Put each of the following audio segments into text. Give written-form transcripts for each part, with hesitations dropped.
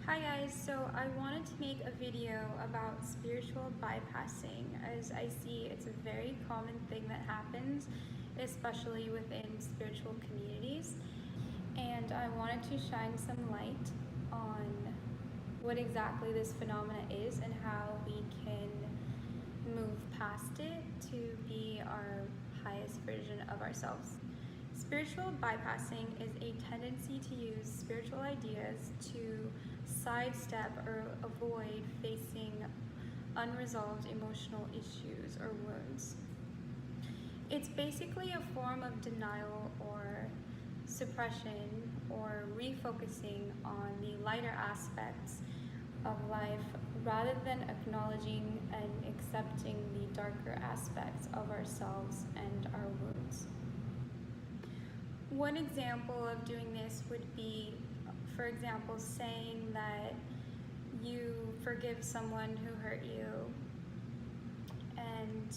Hi guys, so I wanted to make a video about spiritual bypassing, as I see it's a very common thing that happens, especially within spiritual communities. And I wanted to shine some light on what exactly this phenomena is and how we can move past it to be our highest version of ourselves. Spiritual bypassing is a tendency to use spiritual ideas to sidestep or avoid facing unresolved emotional issues or wounds. It's basically a form of denial or suppression or refocusing on the lighter aspects of life rather than acknowledging and accepting the darker aspects of ourselves and our wounds. One example of doing this would be, for example, saying that you forgive someone who hurt you and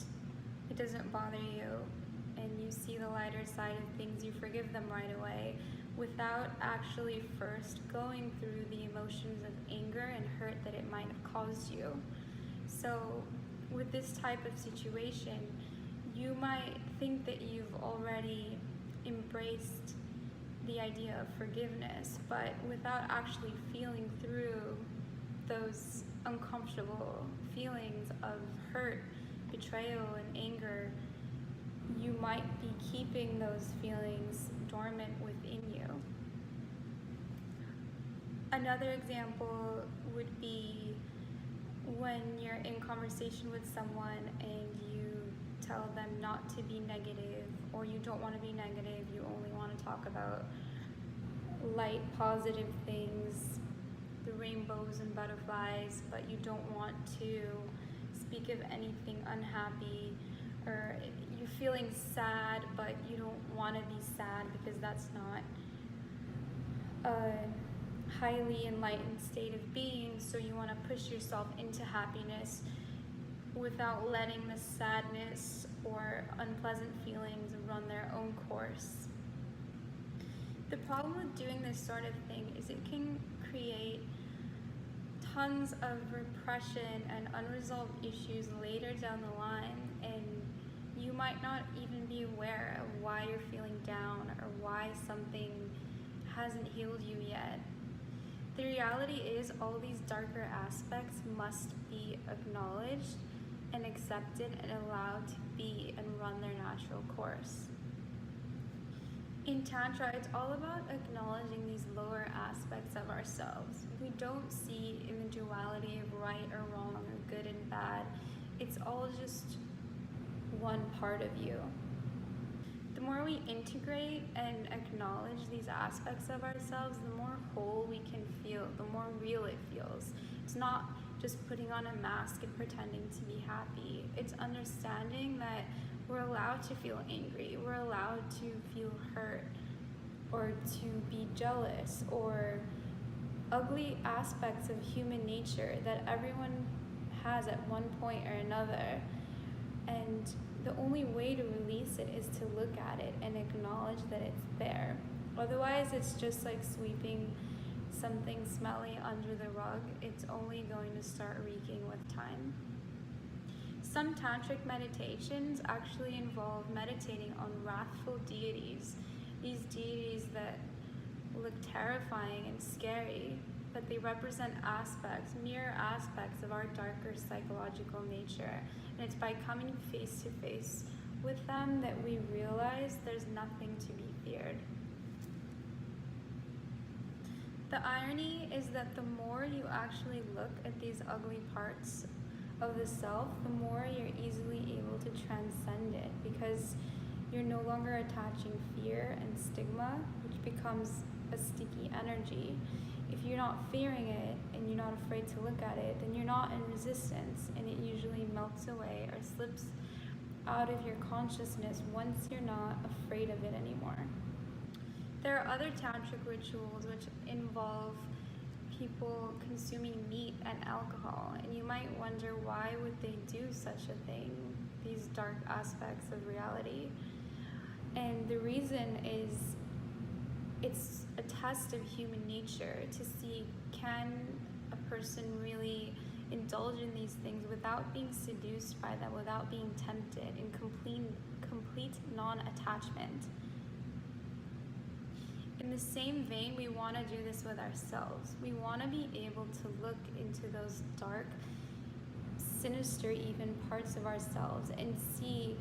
it doesn't bother you and you see the lighter side of things, you forgive them right away without actually first going through the emotions of anger and hurt that it might have caused you. So with this type of situation, you might think that you've already embraced the idea of forgiveness, but without actually feeling through those uncomfortable feelings of hurt, betrayal, and anger, you might be keeping those feelings dormant within you. Another example would be when you're in conversation with someone and you tell them not to be negative, or you don't want to be negative, you only want to talk about light, positive things, the rainbows and butterflies, but you don't want to speak of anything unhappy, or you're feeling sad, but you don't want to be sad because that's not a highly enlightened state of being, so you want to push yourself into happiness without letting the sadness or unpleasant feelings run their own course. The problem with doing this sort of thing is it can create tons of repression and unresolved issues later down the line, and you might not even be aware of why you're feeling down or why something hasn't healed you yet. The reality is all these darker aspects must be acknowledged and accepted and allowed to be and run their natural course. In Tantra, it's all about acknowledging these lower aspects of ourselves. We don't see in the duality of right or wrong or good and bad. It's all just one part of you. The more we integrate and acknowledge these aspects of ourselves, the more whole we can feel, the more real it feels. It's not just putting on a mask and pretending to be happy. It's understanding that we're allowed to feel angry, we're allowed to feel hurt, or to be jealous, or ugly aspects of human nature that everyone has at one point or another. And the only way to release it is to look at it and acknowledge that it's there. Otherwise, it's just like sweeping something smelly under the rug. It's only going to start reeking with time. Some tantric meditations actually involve meditating on wrathful deities, these deities that look terrifying and scary, but they represent aspects, mirror aspects of our darker psychological nature. And it's by coming face to face with them that we realize there's nothing to be feared. The irony is that the more you actually look at these ugly parts of the self, the more you're easily able to transcend it, because you're no longer attaching fear and stigma, which becomes a sticky energy. If you're not fearing it and you're not afraid to look at it, then you're not in resistance, and it usually melts away or slips out of your consciousness once you're not afraid of it anymore. There are other tantric rituals which involve people consuming meat and alcohol, and you might wonder, why would they do such a thing, these dark aspects of reality? And the reason is it's a test of human nature to see, can a person really indulge in these things without being seduced by them, without being tempted, in complete non-attachment. In the same vein, we want to do this with ourselves. We want to be able to look into those dark, sinister even parts of ourselves and see,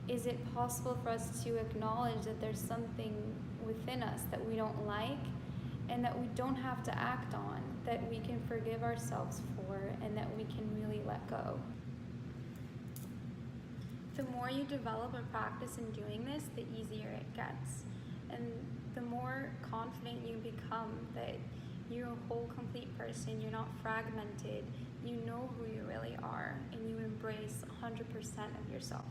is it possible for us to acknowledge that there's something within us that we don't like and that we don't have to act on, that we can forgive ourselves for, and that we can really let go. The more you develop a practice in doing this, the easier it gets. And the more confident you become that you're a whole, complete person, you're not fragmented, you know who you really are, and you embrace 100% of yourself.